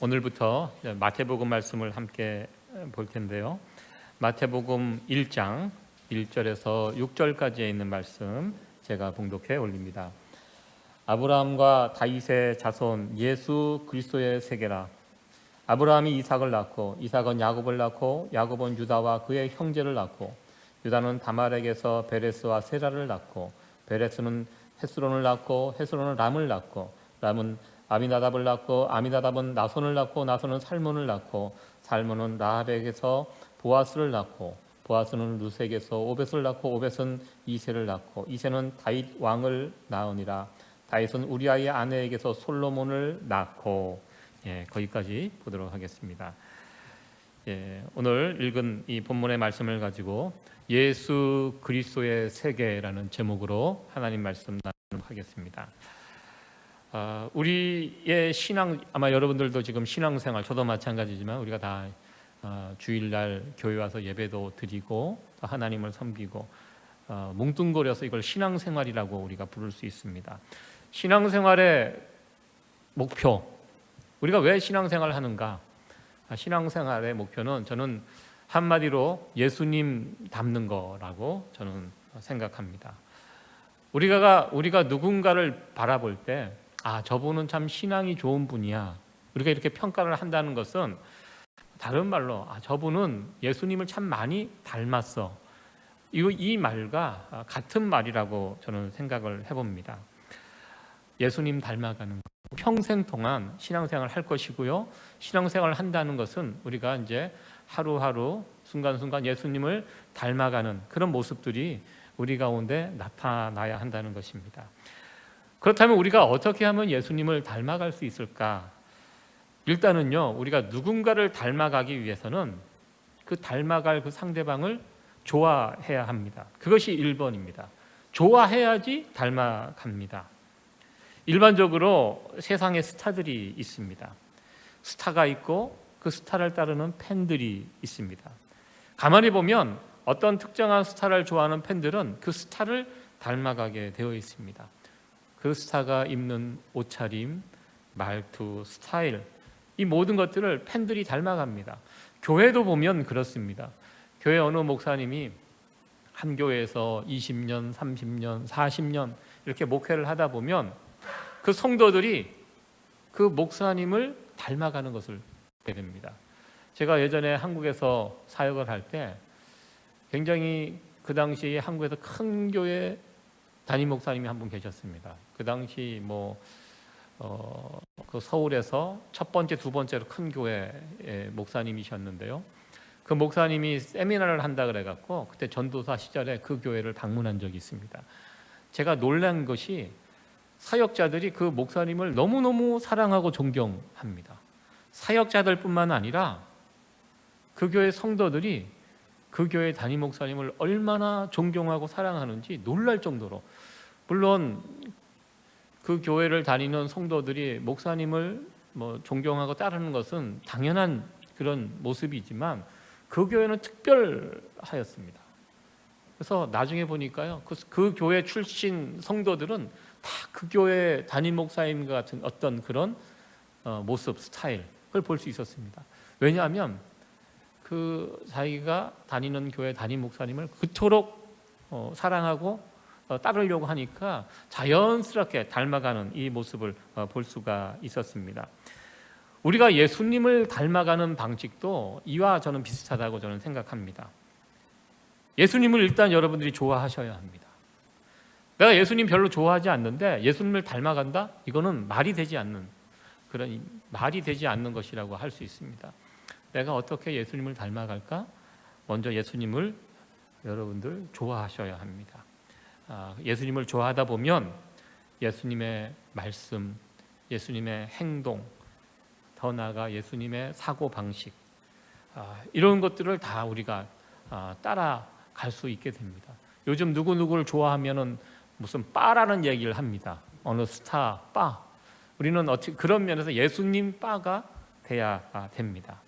오늘부터 마태복음 말씀을 함께 볼 텐데요. 마태복음 1장 1절에서 6절까지에 있는 말씀 제가 봉독해 올립니다. 아브라함과 다윗의 자손 예수 그리스도의 세계라. 아브라함이 이삭을 낳고 이삭은 야곱을 낳고 야곱은 유다와 그의 형제를 낳고 유다는 다말에게서 베레스와 세라를 낳고 베레스는 헤스론을 낳고 헤스론은 람을 낳고 람은 아미나답을 낳고 아미나답은 나손을 낳고 나손은 살몬을 낳고 살몬은 라합에게서 보아스를 낳고 보아스는 루색에서 오벳을 낳고 오벳은 이새를 낳고 이새는 다윗 왕을 낳으니라. 다윗은 우리아의 아내에게서 솔로몬을 낳고 거기까지 보도록 하겠습니다. 오늘 읽은 이 본문의 말씀을 가지고 예수 그리스도의 세계라는 제목으로 하나님 말씀 나누도록 하겠습니다. 우리의 신앙, 아마 여러분들도 지금 신앙생활, 저도 마찬가지지만 우리가 다 주일날 교회 와서 예배도 드리고 하나님을 섬기고 뭉뚱거려서 이걸 신앙생활이라고 우리가 부를 수 있습니다. 신앙생활의 목표, 우리가 왜 신앙생활을 하는가? 신앙생활의 목표는 저는 한마디로 예수님 닮는 거라고 저는 생각합니다. 우리가 누군가를 바라볼 때 저분은 참 신앙이 좋은 분이야, 우리가 이렇게 평가를 한다는 것은 다른 말로 저분은 예수님을 참 많이 닮았어, 이 말과 같은 말이라고 저는 생각을 해봅니다. 예수님 닮아가는 것, 평생 동안 신앙생활을 할 것이고요. 신앙생활을 한다는 것은 우리가 이제 하루하루 순간순간 예수님을 닮아가는 그런 모습들이 우리 가운데 나타나야 한다는 것입니다. 그렇다면 우리가 어떻게 하면 예수님을 닮아갈 수 있을까? 일단은요, 우리가 누군가를 닮아가기 위해서는 그 닮아갈 그 상대방을 좋아해야 합니다. 그것이 1번입니다. 좋아해야지 닮아갑니다. 일반적으로 세상에 스타들이 있습니다. 스타가 있고 그 스타를 따르는 팬들이 있습니다. 가만히 보면 어떤 특정한 스타를 좋아하는 팬들은 그 스타를 닮아가게 되어 있습니다. 그 스타가 입는 옷차림, 말투, 스타일, 이 모든 것들을 팬들이 닮아갑니다. 교회도 보면 그렇습니다. 교회 어느 목사님이 한 교회에서 20년, 30년, 40년 이렇게 목회를 하다 보면 그 성도들이 그 목사님을 닮아가는 것을 보게 됩니다. 제가 예전에 한국에서 사역을 할 때 굉장히 그 당시에 한국에서 큰 교회 담임 목사님이 한 분 계셨습니다. 그 당시 그 서울에서 첫 번째, 두 번째로 큰 교회의 목사님이셨는데요. 그 목사님이 세미나를 한다 그래갖고 그때 전도사 시절에 그 교회를 방문한 적이 있습니다. 제가 놀란 것이 사역자들이 그 목사님을 너무너무 사랑하고 존경합니다. 사역자들뿐만 아니라 그 교회 성도들이 그 교회 담임 목사님을 얼마나 존경하고 사랑하는지 놀랄 정도로, 물론 그 교회를 다니는 성도들이 목사님을 존경하고 따르는 것은 당연한 그런 모습이지만 그 교회는 특별하였습니다. 그래서 나중에 보니까요, 그 교회 출신 성도들은 다 그 교회 담임 목사님 같은 어떤 그런 모습, 스타일을 볼 수 있었습니다. 왜냐하면 그 자기가 다니는 교회 담임 목사님을 그토록 사랑하고 따르려고 하니까 자연스럽게 닮아가는 이 모습을 볼 수가 있었습니다. 우리가 예수님을 닮아가는 방식도 이와 저는 비슷하다고 저는 생각합니다. 예수님을 일단 여러분들이 좋아하셔야 합니다. 내가 예수님 별로 좋아하지 않는데 예수님을 닮아간다? 이거는 말이 되지 않는 것이라고 할 수 있습니다. 내가 어떻게 예수님을 닮아갈까? 먼저 예수님을 여러분들 좋아하셔야 합니다. 예수님을 좋아하다 보면 예수님의 말씀, 예수님의 행동, 더 나아가 예수님의 사고방식, 이런 것들을 다 우리가 따라갈 수 있게 됩니다. 요즘 누구누구를 좋아하면은 무슨 빠라는 얘기를 합니다. 어느 스타 빠. 우리는 그런 면에서 예수님 빠가 돼야 됩니다.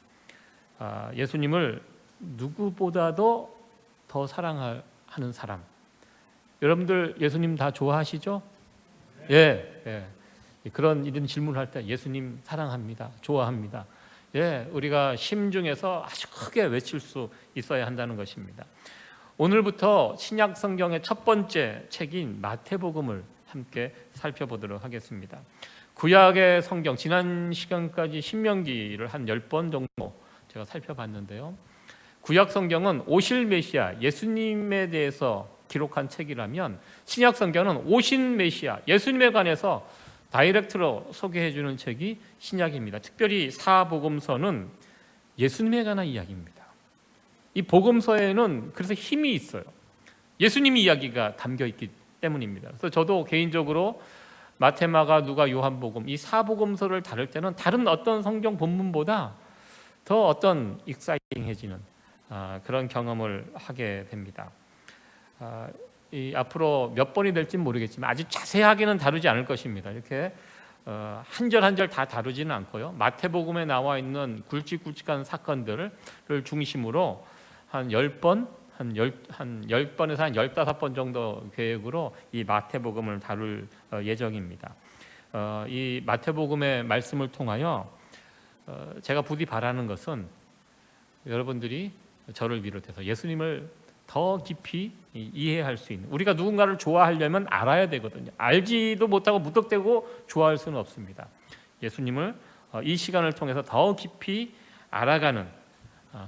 예수님을 누구보다도 더 사랑하는 사람. 여러분들 예수님 다 좋아하시죠? 예. 그런 이런 질문을 할 때 예수님 사랑합니다, 좋아합니다. 예, 우리가 심중에서 아주 크게 외칠 수 있어야 한다는 것입니다. 오늘부터 신약 성경의 첫 번째 책인 마태복음을 함께 살펴보도록 하겠습니다. 구약의 성경, 지난 시간까지 신명기를 한 10번 정도 제가 살펴봤는데요. 구약 성경은 오실 메시아 예수님에 대해서 기록한 책이라면 신약 성경은 오신 메시아 예수님에 관해서 다이렉트로 소개해 주는 책이 신약입니다. 특별히 사복음서는 예수님에 관한 이야기입니다. 이 복음서에는 그래서 힘이 있어요. 예수님 이야기가 담겨 있기 때문입니다. 그래서 저도 개인적으로 마태, 마가, 누가, 요한복음 이 사복음서를 다룰 때는 다른 어떤 성경 본문보다 더 어떤 익사이팅해지는 그런 경험을 하게 됩니다. 이 앞으로 몇 번이 될지는 모르겠지만 아주 자세하게는 다루지 않을 것입니다. 이렇게 한 절 한 절 다 다루지는 않고요. 마태복음에 나와 있는 굵직굵직한 사건들을 중심으로 한 10번, 한 10번에서 한 15번 정도 계획으로 이 마태복음을 다룰 예정입니다. 이 마태복음의 말씀을 통하여 제가 부디 바라는 것은 여러분들이 저를 비롯해서 예수님을 더 깊이 이해할 수 있는, 우리가 누군가를 좋아하려면 알아야 되거든요. 알지도 못하고 무턱대고 좋아할 수는 없습니다. 예수님을 이 시간을 통해서 더 깊이 알아가는,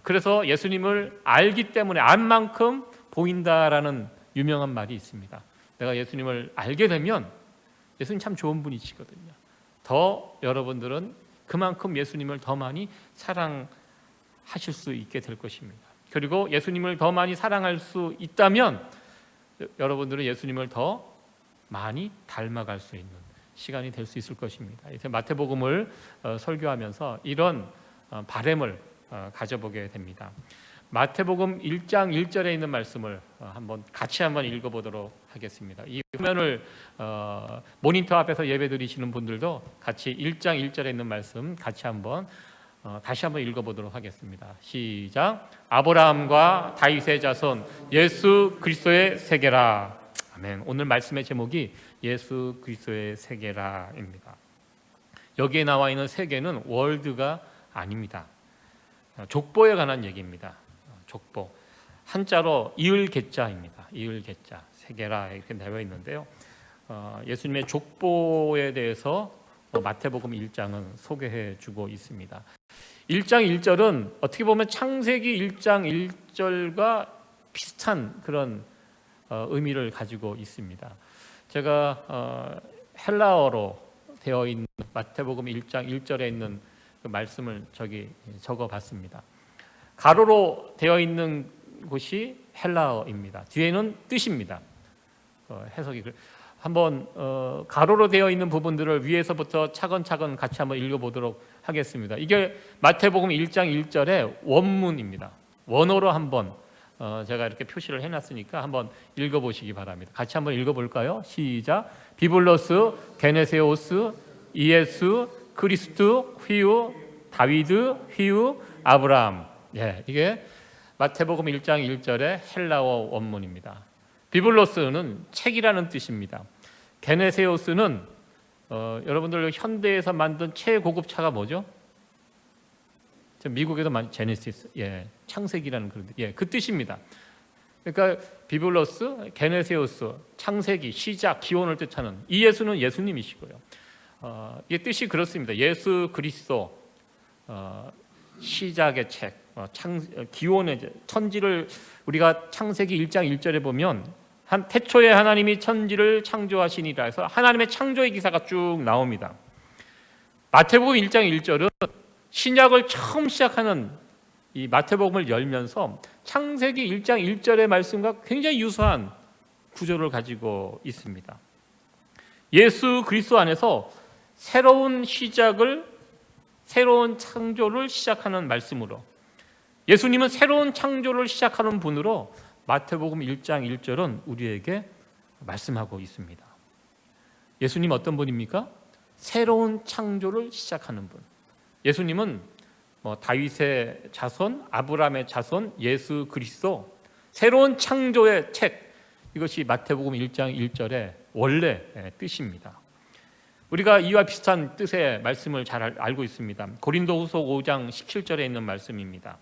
그래서 예수님을 알기 때문에 안 만큼 보인다라는 유명한 말이 있습니다. 내가 예수님을 알게 되면 예수님 참 좋은 분이시거든요. 더 여러분들은 그만큼 예수님을 더 많이 사랑하실 수 있게 될 것입니다. 그리고 예수님을 더 많이 사랑할 수 있다면 여러분들은 예수님을 더 많이 닮아갈 수 있는 시간이 될 수 있을 것입니다. 마태복음을 설교하면서 이런 바람을 가져보게 됩니다. 마태복음 1장 1절에 있는 말씀을 같이 한번 읽어보도록 하겠습니다. 이 화면을 모니터 앞에서 예배드리시는 분들도 같이 1장 1절에 있는 말씀 같이 다시 한번 읽어보도록 하겠습니다. 시작. 아브라함과 다윗의 자손 예수 그리스도의 세계라. 아멘. 오늘 말씀의 제목이 예수 그리스도의 세계라입니다. 여기에 나와 있는 세계는 월드가 아닙니다. 족보에 관한 얘기입니다. 족보. 한자로 이을개자입니다. 이을개자. 세계라 이렇게 되어 있는데요. 예수님의 족보에 대해서 마태복음 1장은 소개해 주고 있습니다. 1장 1절은 어떻게 보면 창세기 1장 1절과 비슷한 그런 의미를 가지고 있습니다. 제가 헬라어로 되어 있는 마태복음 1장 1절에 있는 그 말씀을 적어봤습니다. 가로로 되어 있는 곳이 헬라어입니다. 뒤에는 뜻입니다. 해석이 한번 가로로 되어 있는 부분들을 위에서부터 차근차근 같이 한번 읽어보도록 하겠습니다. 이게 마태복음 1장 1절의 원문입니다. 원어로 한번 제가 이렇게 표시를 해놨으니까 한번 읽어보시기 바랍니다. 같이 한번 읽어볼까요? 시작. 비블로스, 게네세오스, 이에수, 그리스도, 휘우, 다위드, 휘우, 아브라함. 예, 이게 마태복음 1장 1절의 헬라어 원문입니다. 비블로스는 책이라는 뜻입니다. 게네세오스는 여러분들 현대에서 만든 최고급 차가 뭐죠? 미국에도 제네시스, 창세기라는 그런 그 뜻입니다. 그러니까 비블로스, 게네세오스, 창세기, 시작, 기원을 뜻하는 이 예수는 예수님이시고요. 이 뜻이 그렇습니다. 예수 그리스도, 시작의 책, 기원의 천지를 우리가 창세기 1장 1절에 보면 태초에 하나님이 천지를 창조하시니라 해서 하나님의 창조의 기사가 쭉 나옵니다. 마태복음 1장 1절은 신약을 처음 시작하는 이 마태복음을 열면서 창세기 1장 1절의 말씀과 굉장히 유사한 구조를 가지고 있습니다. 예수 그리스도 안에서 새로운 시작을, 새로운 창조를 시작하는 말씀으로, 예수님은 새로운 창조를 시작하는 분으로 마태복음 1장 1절은 우리에게 말씀하고 있습니다. 예수님 어떤 분입니까? 새로운 창조를 시작하는 분. 예수님은 다윗의 자손, 아브라함의 자손, 예수 그리스도, 새로운 창조의 책, 이것이 마태복음 1장 1절의 원래 뜻입니다. 우리가 이와 비슷한 뜻의 말씀을 잘 알고 있습니다. 고린도후서 5장 17절에 있는 말씀입니다.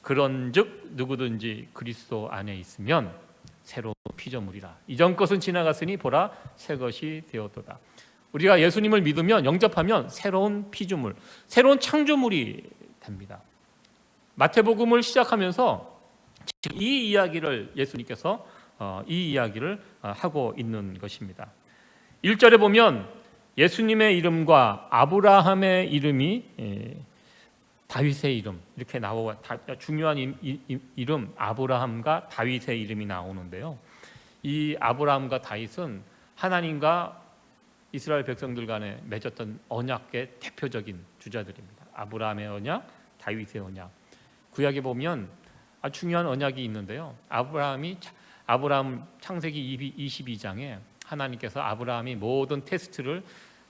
그런즉 누구든지 그리스도 안에 있으면 새로운 피조물이라. 이전 것은 지나갔으니 보라 새 것이 되었도다. 우리가 예수님을 믿으면, 영접하면 새로운 피조물, 새로운 창조물이 됩니다. 마태복음을 시작하면서 이 이야기를 예수님께서 이 이야기를 하고 있는 것입니다. 1절에 보면 예수님의 이름과 아브라함의 이름이 다윗의 이름 이렇게 나오고, 중요한 이름 아브라함과 다윗의 이름이 나오는데요. 이 아브라함과 다윗은 하나님과 이스라엘 백성들 간에 맺었던 언약의 대표적인 주자들입니다. 아브라함의 언약, 다윗의 언약. 구약에 보면 아주 중요한 언약이 있는데요. 아브라함 창세기 22장에 하나님께서 아브라함이 모든 테스트를,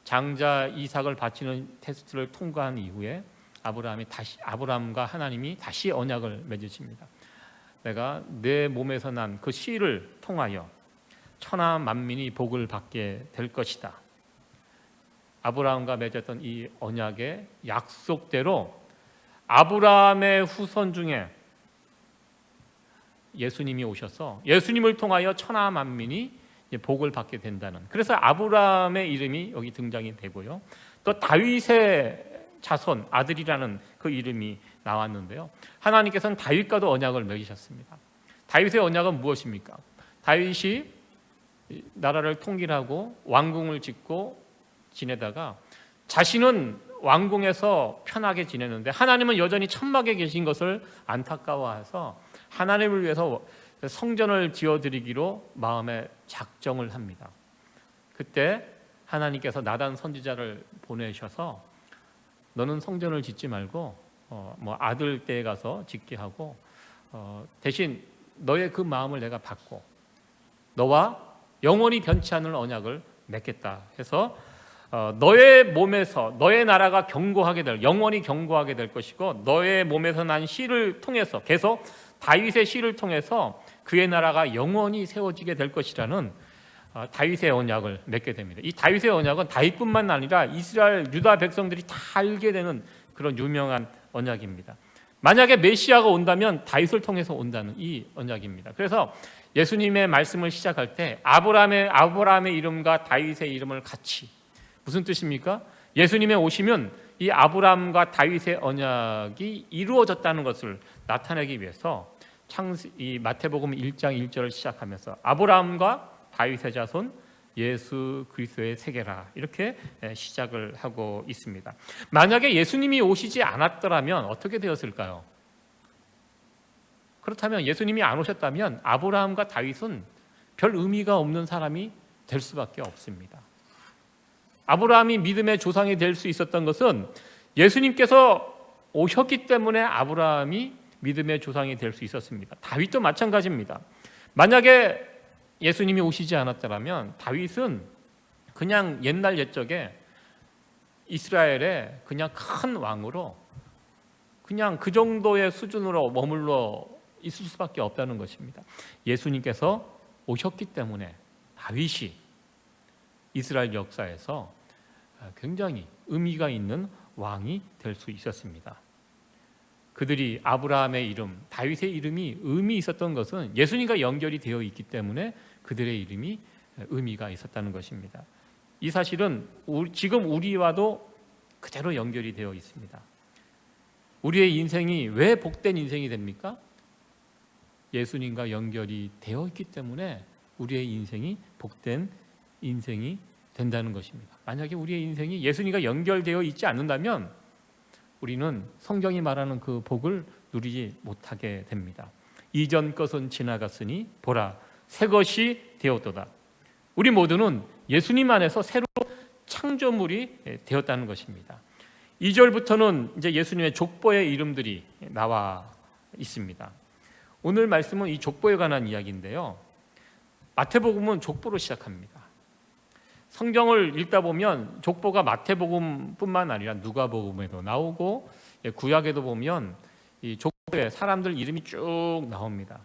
장자 이삭을 바치는 테스트를 통과한 이후에 아브라함과 하나님이 다시 언약을 맺으십니다. 내가 내 몸에서 난 그 씨를 통하여 천하 만민이 복을 받게 될 것이다. 아브라함과 맺었던 이 언약의 약속대로 아브라함의 후손 중에 예수님이 오셔서 예수님을 통하여 천하 만민이 복을 받게 된다는, 그래서 아브라함의 이름이 여기 등장이 되고요. 또 다윗의 자손, 아들이라는 그 이름이 나왔는데요. 하나님께서는 다윗과도 언약을 맺으셨습니다. 다윗의 언약은 무엇입니까? 다윗이 나라를 통일하고 왕궁을 짓고 지내다가 자신은 왕궁에서 편하게 지내는데 하나님은 여전히 천막에 계신 것을 안타까워해서 하나님을 위해서 성전을 지어드리기로 마음에 작정을 합니다. 그때 하나님께서 나단 선지자를 보내셔서 너는 성전을 짓지 말고 아들 떼에 가서 짓게 하고 대신 너의 그 마음을 내가 받고 너와 영원히 변치 않을 언약을 맺겠다 해서 너의 몸에서 너의 나라가 견고하게 될, 영원히 견고하게 될 것이고 너의 몸에서 난 씨를 통해서, 계속 다윗의 씨를 통해서 그의 나라가 영원히 세워지게 될 것이라는 다윗의 언약을 맺게 됩니다. 이 다윗의 언약은 다윗뿐만 아니라 이스라엘 유다 백성들이 다 알게 되는 그런 유명한 언약입니다. 만약에 메시아가 온다면 다윗을 통해서 온다는 이 언약입니다. 그래서 예수님의 말씀을 시작할 때 아브라함의 이름과 다윗의 이름을 같이, 무슨 뜻입니까? 예수님이 오시면 이 아브라함과 다윗의 언약이 이루어졌다는 것을 나타내기 위해서 이 마태복음 1장 1절을 시작하면서 아브라함과 다윗의 자손 예수 그리스도의 세계라, 이렇게 시작을 하고 있습니다. 만약에 예수님이 오시지 않았더라면 어떻게 되었을까요? 그렇다면, 예수님이 안 오셨다면 아브라함과 다윗은 별 의미가 없는 사람이 될 수밖에 없습니다. 아브라함이 믿음의 조상이 될 수 있었던 것은 예수님께서 오셨기 때문에 아브라함이 믿음의 조상이 될 수 있었습니다. 다윗도 마찬가지입니다. 만약에 예수님이 오시지 않았더라면 다윗은 그냥 옛날 옛적에 이스라엘의 그냥 큰 왕으로 그냥 그 정도의 수준으로 머물러 있을 수밖에 없다는 것입니다. 예수님께서 오셨기 때문에 다윗이 이스라엘 역사에서 굉장히 의미가 있는 왕이 될 수 있었습니다. 그들이 아브라함의 이름, 다윗의 이름이 의미 있었던 것은 예수님과 연결이 되어 있기 때문에 그들의 이름이 의미가 있었다는 것입니다. 이 사실은 지금 우리와도 그대로 연결이 되어 있습니다. 우리의 인생이 왜 복된 인생이 됩니까? 예수님과 연결이 되어 있기 때문에 우리의 인생이 복된 인생이 된다는 것입니다. 만약에 우리의 인생이 예수님과 연결되어 있지 않는다면 우리는 성경이 말하는 그 복을 누리지 못하게 됩니다. 이전 것은 지나갔으니 보라 새 것이 되었도다. 우리 모두는 예수님 안에서 새로 창조물이 되었다는 것입니다. 2절부터는 이제 예수님의 족보의 이름들이 나와 있습니다. 오늘 말씀은 이 족보에 관한 이야기인데요. 마태복음은 족보로 시작합니다. 성경을 읽다 보면 족보가 마태복음뿐만 아니라 누가복음에도 나오고 구약에도 보면 이 족보에 사람들 이름이 쭉 나옵니다.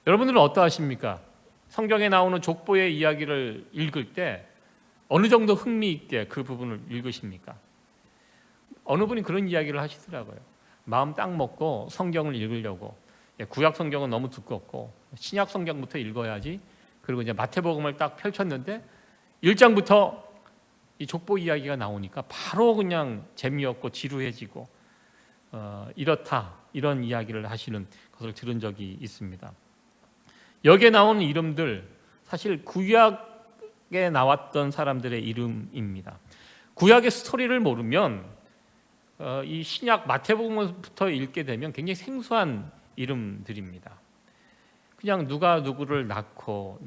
여러분들은 어떠하십니까? 성경에 나오는 족보의 이야기를 읽을 때 어느 정도 흥미있게 그 부분을 읽으십니까? 어느 분이 그런 이야기를 하시더라고요. 마음 딱 먹고 성경을 읽으려고, 구약 성경은 너무 두껍고 신약 성경부터 읽어야지. 그리고 이제 마태복음을 딱 펼쳤는데 1장부터 이 족보 이야기가 나오니까 바로 그냥 재미없고 지루해지고 이렇다, 이런 이야기를 하시는 것을 들은 적이 있습니다. 여기에 나오는 이름들 사실 구약에 나왔던 사람들의 이름입니다. 구약의 스토리를 모르면 이 신약 마태복음부터 읽게 되면 굉장히 생소한 이름들입니다. 그냥 누가 누구를 낳고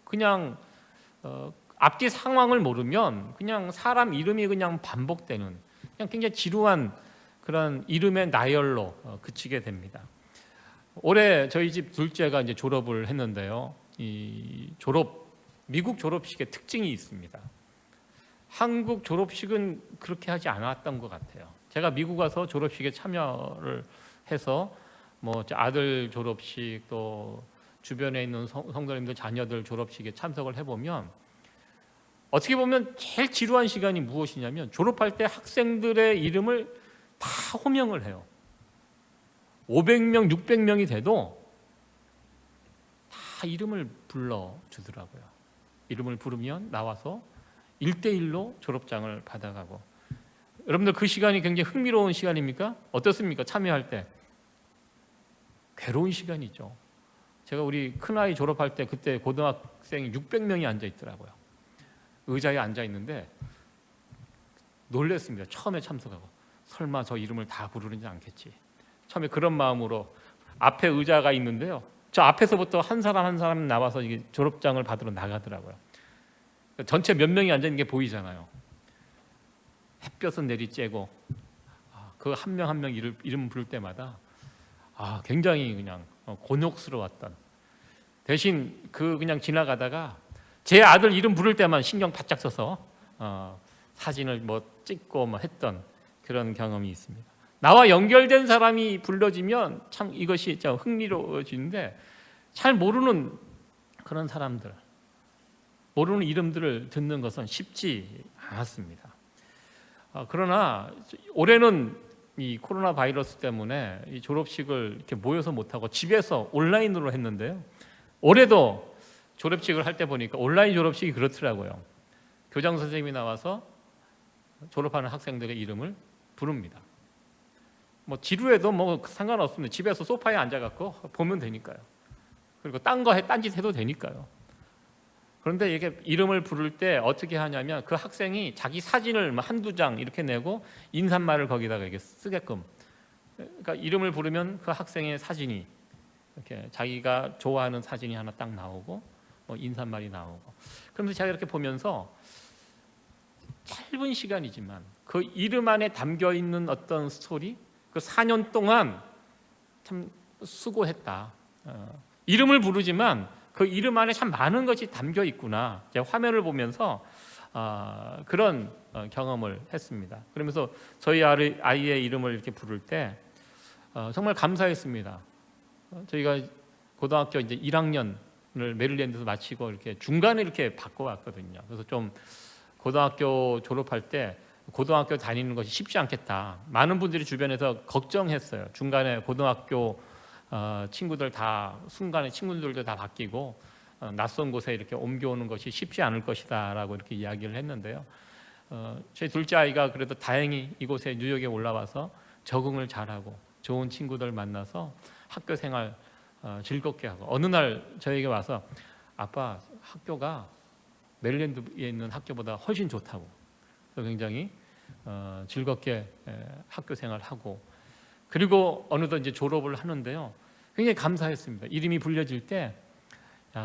그냥 앞뒤 상황을 모르면 그냥 사람 이름이 그냥 반복되는, 그냥 굉장히 지루한 그런 이름의 나열로 그치게 됩니다. 올해 저희 집 둘째가 이제 졸업을 했는데요. 이 미국 졸업식의 특징이 있습니다. 한국 졸업식은 그렇게 하지 않았던 것 같아요. 제가 미국 와서 졸업식에 참여를 해서 뭐 아들 졸업식, 또 주변에 있는 성도님들 자녀들 졸업식에 참석을 해보면 어떻게 보면 제일 지루한 시간이 무엇이냐면 졸업할 때 학생들의 이름을 다 호명을 해요. 500명, 600명이 돼도 다 이름을 불러주더라고요. 이름을 부르면 나와서 1대1로 졸업장을 받아가고. 여러분들 그 시간이 굉장히 흥미로운 시간입니까? 어떻습니까? 참여할 때 괴로운 시간이죠. 제가 우리 큰아이 졸업할 때 그때 고등학생이 600명이 앉아 있더라고요. 의자에 앉아 있는데 놀랬습니다. 처음에 참석하고 설마 저 이름을 다 부르지 않겠지. 처음에 그런 마음으로 앞에 의자가 있는데요. 저 앞에서부터 한 사람 한 사람 나와서 이게 졸업장을 받으러 나가더라고요. 전체 몇 명이 앉아 있는 게 보이잖아요. 햇볕은 내리쬐고 그 한 명 한 명 이름 부를 때마다 굉장히 그냥 곤욕스러웠던, 대신 그냥 지나가다가 제 아들 이름 부를 때만 신경 바짝 써서 사진을 뭐 찍고 뭐 했던 그런 경험이 있습니다. 나와 연결된 사람이 불러지면 참 이것이 좀 흥미로워지는데 잘 모르는 그런 사람들, 모르는 이름들을 듣는 것은 쉽지 않았습니다. 그러나 올해는 이 코로나 바이러스 때문에 이 졸업식을 이렇게 모여서 못하고 집에서 온라인으로 했는데요. 올해도 졸업식을 할 때 보니까 온라인 졸업식이 그렇더라고요. 교장 선생님이 나와서 졸업하는 학생들의 이름을 부릅니다. 뭐 지루해도 뭐 상관없습니다. 집에서 소파에 앉아갖고 보면 되니까요. 그리고 딴짓 해도 되니까요. 그런데 이게 이름을 부를 때 어떻게 하냐면 그 학생이 자기 사진을 한두 장 이렇게 내고 인사말을 거기다가 이렇게 쓰게끔, 그러니까 이름을 부르면 그 학생의 사진이 이렇게 자기가 좋아하는 사진이 하나 딱 나오고 뭐 인사말이 나오고, 그러면서 제가 이렇게 보면서 짧은 시간이지만 그 이름 안에 담겨 있는 어떤 스토리, 그 4년 동안 참 수고했다. 이름을 부르지만 그 이름 안에 참 많은 것이 담겨 있구나. 제가 화면을 보면서 그런 경험을 했습니다. 그러면서 저희 아이의 이름을 이렇게 부를 때 정말 감사했습니다. 저희가 고등학교 이제 1학년을 메릴랜드에서 마치고 이렇게 중간에 이렇게 바꿔왔거든요. 그래서 좀 고등학교 졸업할 때 고등학교 다니는 것이 쉽지 않겠다. 많은 분들이 주변에서 걱정했어요. 중간에 고등학교 친구들 다 순간에 친구들도 다 바뀌고 낯선 곳에 이렇게 옮겨오는 것이 쉽지 않을 것이다라고 이렇게 이야기를 했는데요. 제 둘째 아이가 그래도 다행히 이곳에 뉴욕에 올라와서 적응을 잘하고 좋은 친구들 만나서 학교 생활 즐겁게 하고, 어느 날 저에게 와서 아빠 학교가 메릴랜드에 있는 학교보다 훨씬 좋다고, 그래서 굉장히 즐겁게 학교 생활하고, 그리고 어느덧 이제 졸업을 하는데요. 굉장히 감사했습니다. 이름이 불려질 때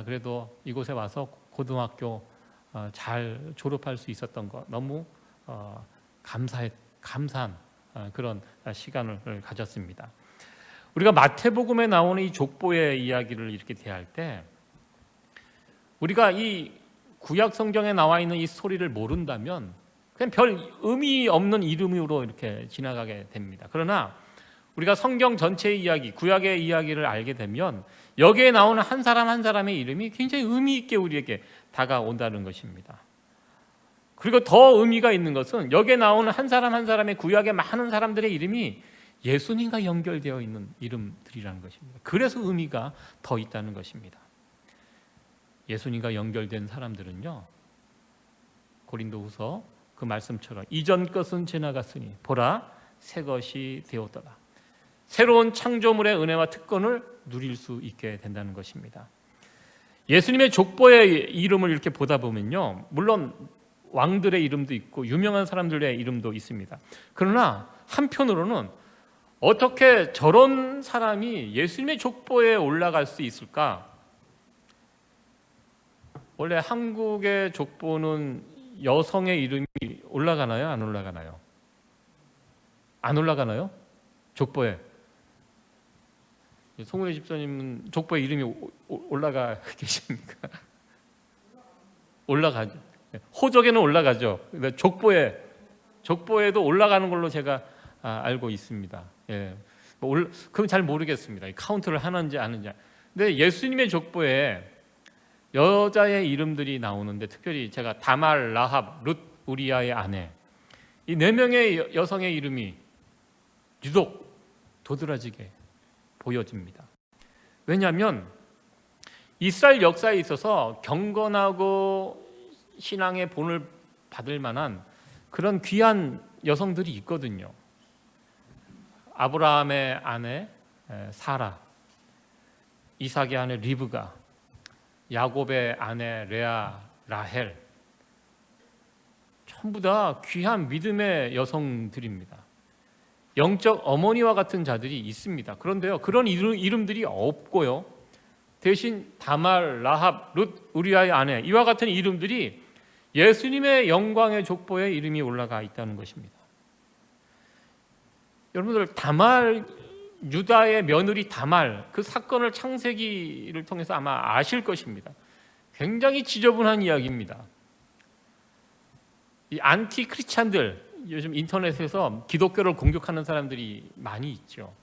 그래도 이곳에 와서 고등학교 잘 졸업할 수 있었던 거 너무 감사한 그런 시간을 가졌습니다. 우리가 마태복음에 나오는 이 족보의 이야기를 이렇게 대할 때 우리가 이 구약 성경에 나와 있는 이 스토리를 모른다면 그냥 별 의미 없는 이름으로 이렇게 지나가게 됩니다. 그러나 우리가 성경 전체의 이야기, 구약의 이야기를 알게 되면 여기에 나오는 한 사람 한 사람의 이름이 굉장히 의미 있게 우리에게 다가온다는 것입니다. 그리고 더 의미가 있는 것은 여기에 나오는 한 사람 한 사람의 구약의 많은 사람들의 이름이 예수님과 연결되어 있는 이름들이라는 것입니다. 그래서 의미가 더 있다는 것입니다. 예수님과 연결된 사람들은요, 고린도후서 그 말씀처럼 이전 것은 지나갔으니 보라 새 것이 되었더라. 새로운 창조물의 은혜와 특권을 누릴 수 있게 된다는 것입니다. 예수님의 족보의 이름을 이렇게 보다 보면요, 물론 왕들의 이름도 있고 유명한 사람들의 이름도 있습니다. 그러나 한편으로는 어떻게 저런 사람이 예수님의 족보에 올라갈 수 있을까? 원래 한국의 족보는 여성의 이름이 올라가나요? 안 올라가나요? 안 올라가나요? 족보에. 송은혜 집사님은 족보에 이름이 올라가 계십니까? 올라가죠. 호적에는 올라가죠. 족보에도 올라가는 걸로 제가 알고 있습니다. 예, 그건 잘 모르겠습니다. 카운트를 하는지 아는지. 근데 예수님의 족보에 여자의 이름들이 나오는데 특별히 제가 다말, 라합, 룻, 우리아의 아내 이 네 명의 여성의 이름이 유독 도드라지게 보여집니다. 왜냐하면 이스라엘 역사에 있어서 경건하고 신앙의 본을 받을 만한 그런 귀한 여성들이 있거든요. 아브라함의 아내 사라, 이삭의 아내 리브가, 야곱의 아내 레아, 라헬, 전부 다 귀한 믿음의 여성들입니다. 영적 어머니와 같은 자들이 있습니다. 그런데요, 그런 이름들이 없고요, 대신 다말, 라합, 룻, 우리아의 아내 이와 같은 이름들이 예수님의 영광의 족보에 이름이 올라가 있다는 것입니다. 여러분들, 다말, 유다의 며느리 다말, 그 사건을 창세기를 통해서 아마 아실 것입니다. 굉장히 지저분한 이야기입니다. 이 안티 크리스찬들, 요즘 인터넷에서 기독교를 공격하는 사람들이 많이 있죠.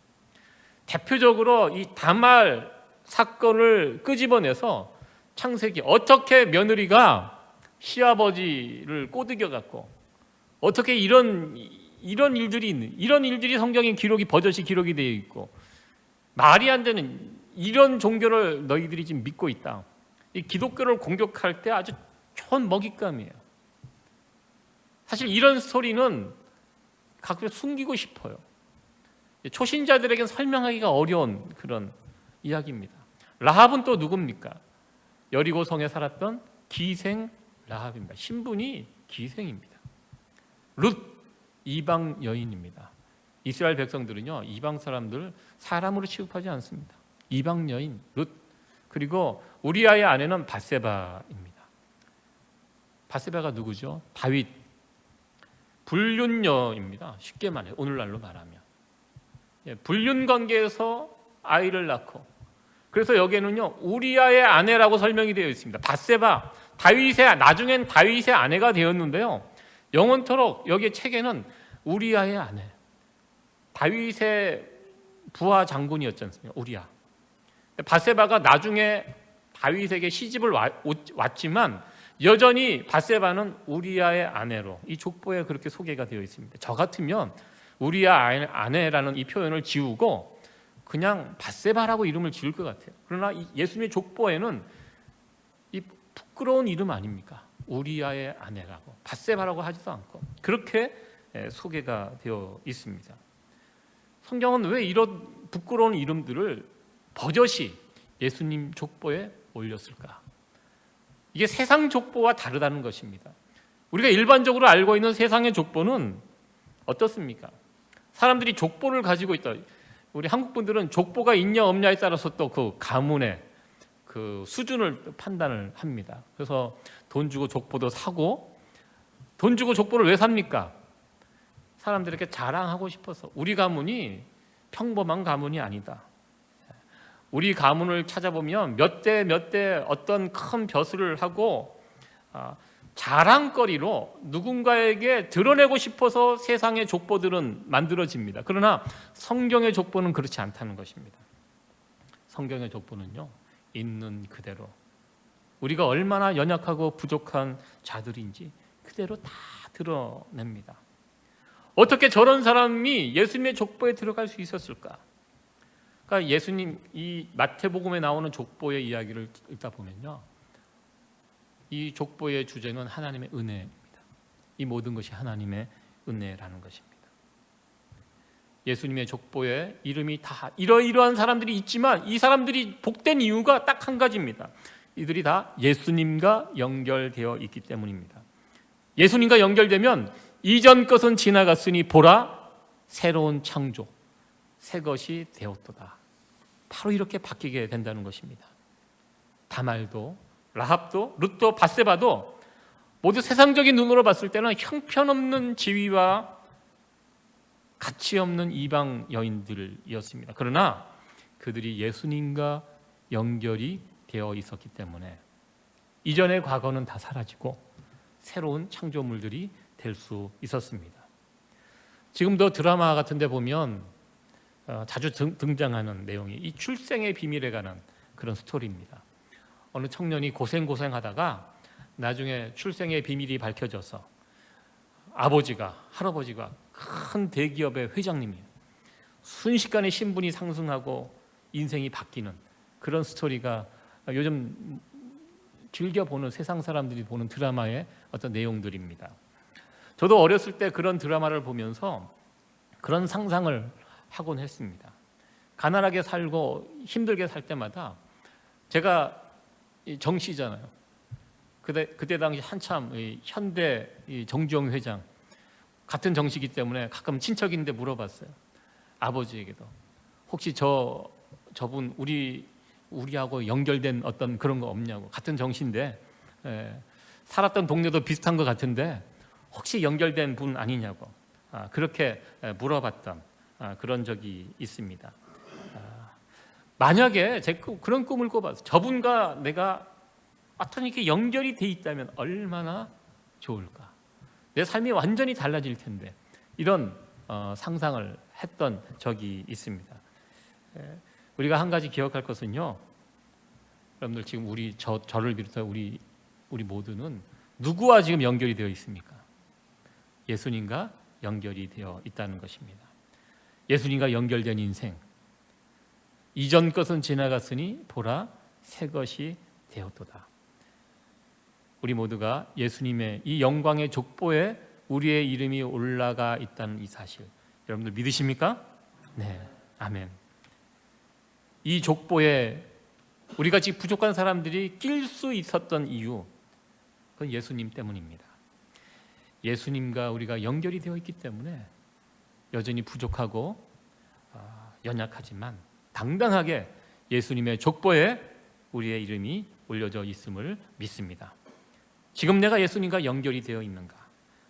대표적으로 이 다말 사건을 끄집어내서 창세기, 어떻게 며느리가 시아버지를 꼬드겨 갖고 어떻게 이런 일들이 있는, 이런 일들이 성경에 기록이 버젓이 기록이 되어 있고 말이 안 되는 이런 종교를 너희들이 지금 믿고 있다. 이 기독교를 공격할 때 아주 좋은 먹잇감이에요. 사실 이런 스토리는 가끔 숨기고 싶어요. 초신자들에게는 설명하기가 어려운 그런 이야기입니다. 라합은 또 누굽니까? 여리고 성에 살았던 기생 라합입니다. 신분이 기생입니다. 룻, 이방 여인입니다. 이스라엘 백성들은요, 이방 사람들 사람으로 취급하지 않습니다. 이방 여인 룻, 그리고 우리아의 아내는 밧세바입니다. 밧세바가 누구죠? 다윗 불륜녀입니다. 쉽게 말해, 오늘날로 말하면 불륜 관계에서 아이를 낳고, 그래서 여기에는요 우리아의 아내라고 설명이 되어 있습니다. 밧세바, 나중엔 다윗의 아내가 되었는데요, 영원토록 여기 책에는 우리아의 아내, 다윗의 부하 장군이었지 않습니까? 우리아. 밧세바가 나중에 다윗에게 시집을 왔지만 여전히 밧세바는 우리아의 아내로 이 족보에 그렇게 소개가 되어 있습니다. 저 같으면 우리아 아내라는 이 표현을 지우고 그냥 밧세바라고 이름을 지을 것 같아요. 그러나 예수님의 족보에는 이 부끄러운 이름 아닙니까? 우리아의 아내라고, 밧세바라고 하지도 않고 그렇게 소개가 되어 있습니다. 성경은 왜 이런 부끄러운 이름들을 버젓이 예수님 족보에 올렸을까? 이게 세상 족보와 다르다는 것입니다. 우리가 일반적으로 알고 있는 세상의 족보는 어떻습니까? 사람들이 족보를 가지고 있다. 우리 한국 분들은 족보가 있냐 없냐에 따라서 또 그 가문의 그 수준을 판단을 합니다. 그래서 돈 주고 족보도 사고, 돈 주고 족보를 왜 삽니까? 사람들에게 자랑하고 싶어서. 우리 가문이 평범한 가문이 아니다. 우리 가문을 찾아보면 몇 대 어떤 큰 벼슬을 하고 자랑거리로 누군가에게 드러내고 싶어서 세상의 족보들은 만들어집니다. 그러나 성경의 족보는 그렇지 않다는 것입니다. 성경의 족보는요, 있는 그대로 우리가 얼마나 연약하고 부족한 자들인지 그대로 다 드러냅니다. 어떻게 저런 사람이 예수님의 족보에 들어갈 수 있었을까? 그러니까 예수님 이 마태복음에 나오는 족보의 이야기를 읽다 보면요, 이 족보의 주제는 하나님의 은혜입니다. 이 모든 것이 하나님의 은혜라는 것입니다. 예수님의 족보에 이름이 다 이러이러한 사람들이 있지만 이 사람들이 복된 이유가 딱 한 가지입니다. 이들이 다 예수님과 연결되어 있기 때문입니다. 예수님과 연결되면 이전 것은 지나갔으니 보라 새로운 창조 새 것이 되었도다. 바로 이렇게 바뀌게 된다는 것입니다. 다말도 라합도 룻도 밧세바도 모두 세상적인 눈으로 봤을 때는 형편없는 지위와 가치 없는 이방 여인들이었습니다. 그러나 그들이 예수님과 연결이 되어 있었기 때문에 이전의 과거는 다 사라지고 새로운 창조물들이 될 수 있었습니다. 지금도 드라마 같은 데 보면 자주 등장하는 내용이 이 출생의 비밀에 관한 그런 스토리입니다. 어느 청년이 고생하다가 나중에 출생의 비밀이 밝혀져서 할아버지가 큰 대기업의 회장님이에요. 순식간에 신분이 상승하고 인생이 바뀌는 그런 스토리가 요즘 즐겨보는 세상 사람들이 보는 드라마의 어떤 내용들입니다. 저도 어렸을 때 그런 드라마를 보면서 그런 상상을 하곤 했습니다. 가난하게 살고 힘들게 살 때마다 제가 정씨잖아요. 그때 당시 한참 현대 정주영 회장 같은 정씨이기 때문에 가끔 친척인데 물어봤어요. 아버지에게도 혹시 저분 우리하고 연결된 어떤 그런 거 없냐고. 같은 정씨인데 살았던 동네도 비슷한 것 같은데 혹시 연결된 분 아니냐고 그렇게 물어봤던 그런 적이 있습니다. 만약에 제가 그런 꿈을 꿔봤어요. 저분과 내가 어떤 이렇게 연결이 돼 있다면 얼마나 좋을까. 내 삶이 완전히 달라질 텐데 이런 상상을 했던 적이 있습니다. 우리가 한 가지 기억할 것은요, 여러분들 지금 저를 비롯해 우리 모두는 누구와 지금 연결이 되어 있습니까? 예수님과 연결이 되어 있다는 것입니다. 예수님과 연결된 인생, 이전 것은 지나갔으니 보라 새 것이 되었도다. 우리 모두가 예수님의 이 영광의 족보에 우리의 이름이 올라가 있다는 이 사실, 여러분들 믿으십니까? 네, 아멘. 이 족보에 우리같이 부족한 사람들이 낄 수 있었던 이유, 그건 예수님 때문입니다. 예수님과 우리가 연결이 되어 있기 때문에 여전히 부족하고 연약하지만 당당하게 예수님의 족보에 우리의 이름이 올려져 있음을 믿습니다. 지금 내가 예수님과 연결이 되어 있는가?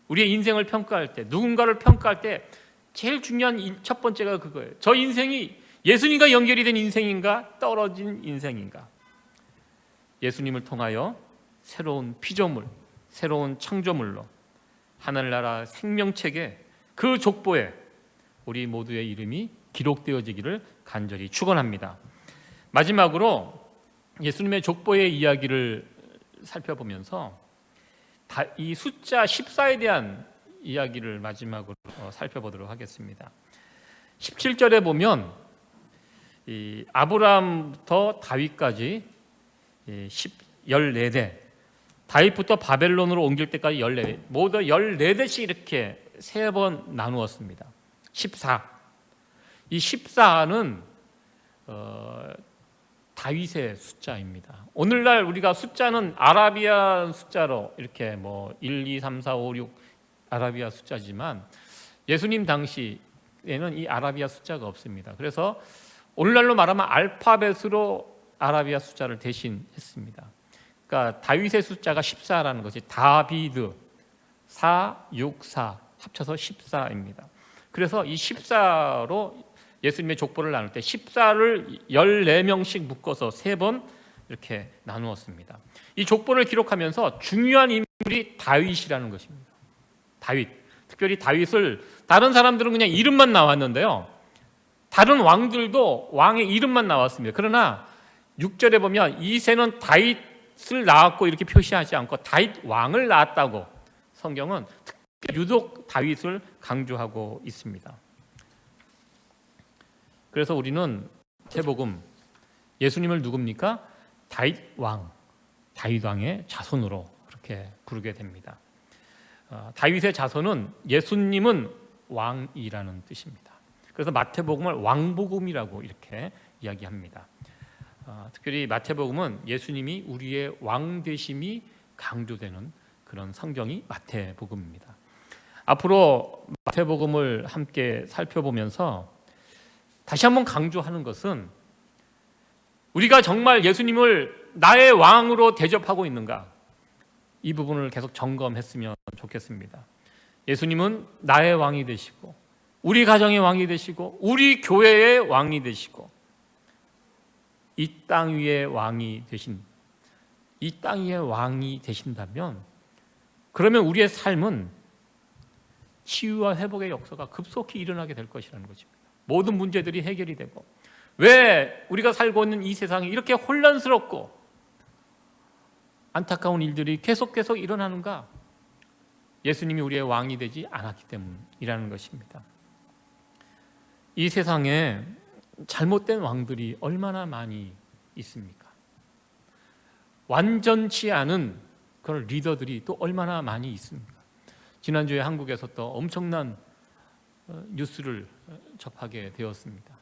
우리의 인생을 평가할 때, 누군가를 평가할 때 제일 중요한 첫 번째가 그거예요. 저 인생이 예수님과 연결이 된 인생인가, 떨어진 인생인가? 예수님을 통하여 새로운 피조물, 새로운 창조물로 하늘나라 생명책에 그 족보에 우리 모두의 이름이 기록되어지기를 간절히 축원합니다. 마지막으로 예수님의 족보의 이야기를 살펴보면서 이 숫자 14에 대한 이야기를 마지막으로 살펴보도록 하겠습니다. 17절에 보면 이 아브라함부터 다윗까지 14대, 다윗부터 바벨론으로 옮길 때까지 14대, 모두 14대씩 이렇게 3번 나누었습니다. 14. 이 14는 다윗의 숫자입니다. 오늘날 우리가 숫자는 아라비아 숫자로 이렇게 1, 2, 3, 4, 5, 6 아라비아 숫자지만 예수님 당시에는 이 아라비아 숫자가 없습니다. 그래서 오늘날로 말하면 알파벳으로 아라비아 숫자를 대신했습니다. 그러니까 다윗의 숫자가 14라는 것이 다비드 4, 6, 4 합쳐서 14입니다. 그래서 이 14로 예수님의 족보를 나눌 때 14를 14명씩 묶어서 3번 이렇게 나누었습니다. 이 족보를 기록하면서 중요한 인물이 다윗이라는 것입니다. 다윗, 특별히 다윗을 다른 사람들은 그냥 이름만 나왔는데요, 다른 왕들도 왕의 이름만 나왔습니다. 그러나 6절에 보면 이새는 다윗을 낳았고 이렇게 표시하지 않고 다윗 왕을 낳았다고 성경은 특히 유독 다윗을 강조하고 있습니다. 그래서 우리는 마태복음 예수님을 누굽니까? 다윗 왕의 자손으로 그렇게 부르게 됩니다. 다윗의 자손은 예수님은 왕이라는 뜻입니다. 그래서 마태복음을 왕복음이라고 이렇게 이야기합니다. 특별히 마태복음은 예수님이 우리의 왕 되심이 강조되는 그런 성경이 마태복음입니다. 앞으로 마태복음을 함께 살펴보면서 다시 한번 강조하는 것은 우리가 정말 예수님을 나의 왕으로 대접하고 있는가, 이 부분을 계속 점검했으면 좋겠습니다. 예수님은 나의 왕이 되시고 우리 가정의 왕이 되시고 우리 교회의 왕이 되시고 이 땅 위의 왕이 되신, 이 땅 위의 왕이 되신다면 그러면 우리의 삶은 치유와 회복의 역사가 급속히 일어나게 될 것이라는 것입니다. 모든 문제들이 해결이 되고, 왜 우리가 살고 있는 이 세상이 이렇게 혼란스럽고 안타까운 일들이 계속 일어나는가? 예수님이 우리의 왕이 되지 않았기 때문이라는 것입니다. 이 세상에 잘못된 왕들이 얼마나 많이 있습니까? 완전치 않은 그런 리더들이 또 얼마나 많이 있습니까? 지난주에 한국에서 또 엄청난 뉴스를 접하게 되었습니다.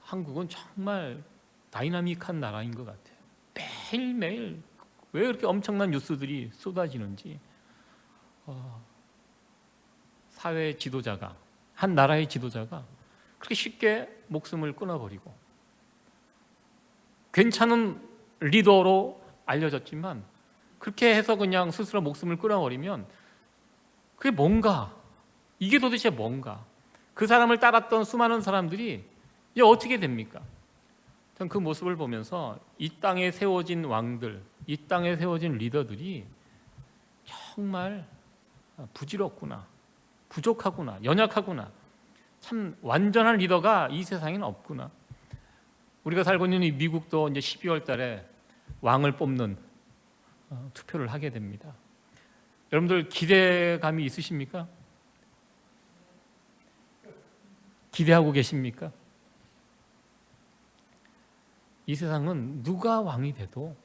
한국은 정말 다이나믹한 나라인 것 같아요. 매일매일 왜 이렇게 엄청난 뉴스들이 쏟아지는지, 사회 지도자가, 한 나라의 지도자가 그렇게 쉽게 목숨을 끊어버리고, 괜찮은 리더로 알려졌지만 그렇게 해서 그냥 스스로 목숨을 끊어버리면 그게 뭔가, 이게 도대체 뭔가, 그 사람을 따랐던 수많은 사람들이 이제 어떻게 됩니까? 전 그 모습을 보면서 이 땅에 세워진 왕들, 이 땅에 세워진 리더들이 정말 부질없구나, 부족하구나, 연약하구나, 참 완전한 리더가 이 세상에는 없구나. 우리가 살고 있는 이 미국도 이제 12월 달에 왕을 뽑는 투표를 하게 됩니다. 여러분들 기대감이 있으십니까? 기대하고 계십니까? 이 세상은 누가 왕이 돼도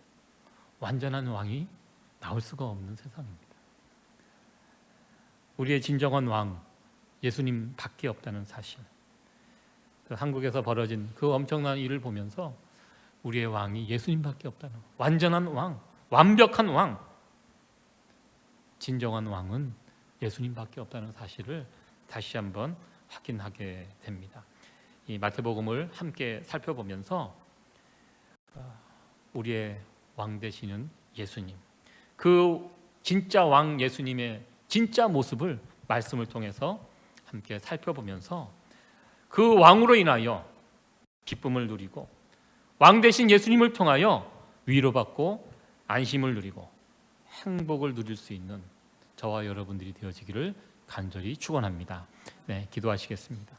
완전한 왕이 나올 수가 없는 세상입니다. 우리의 진정한 왕, 예수님밖에 없다는 사실. 한국에서 벌어진 그 엄청난 일을 보면서 우리의 왕이 예수님밖에 없다는, 완전한 왕, 완벽한 왕, 진정한 왕은 예수님밖에 없다는 사실을 다시 한번 확인하게 됩니다. 이 마태복음을 함께 살펴보면서 우리의 왕 되시는 예수님, 그 진짜 왕 예수님의 진짜 모습을 말씀을 통해서 함께 살펴보면서 그 왕으로 인하여 기쁨을 누리고, 왕 되신 예수님을 통하여 위로받고 안심을 누리고 행복을 누릴 수 있는 저와 여러분들이 되어지기를 간절히 축원합니다. 네, 기도하시겠습니다.